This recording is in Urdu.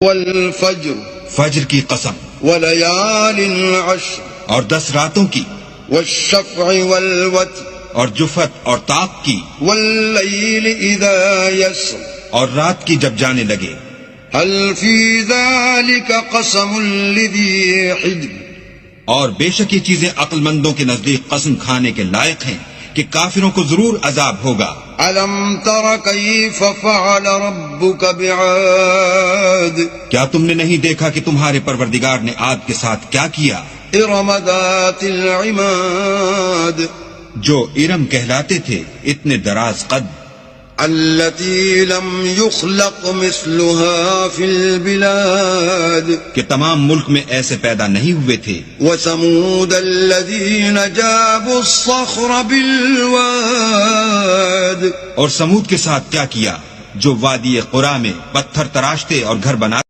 والفجر فجر کی قسم، وليال عشر اور 10 راتوں کی، والشفع والوتر اور جفت اور طاق کی، والليل إذا يسر اور رات کی جب جانے لگے۔ هل في ذلك قسم لذي حجر اور بے شک یہ چیزیں عقل مندوں کے نزدیک قسم کھانے کے لائق ہیں کہ کافروں کو ضرور عذاب ہوگا۔ ألم تر كيف فعل ربك بعاد کیا تم نے نہیں دیکھا کہ تمہارے پروردگار نے عاد کے ساتھ کیا کیا؟ إرم ذات العماد جو ارم کہلاتے تھے، اتنے دراز قد، التي لم يخلق مثلها في البلاد کہ تمام ملک میں ایسے پیدا نہیں ہوئے تھے۔ وثمود الذين جابوا الصخر بالواد اور سمود کے ساتھ کیا کیا جو وادی قرا میں پتھر تراشتے اور گھر بنا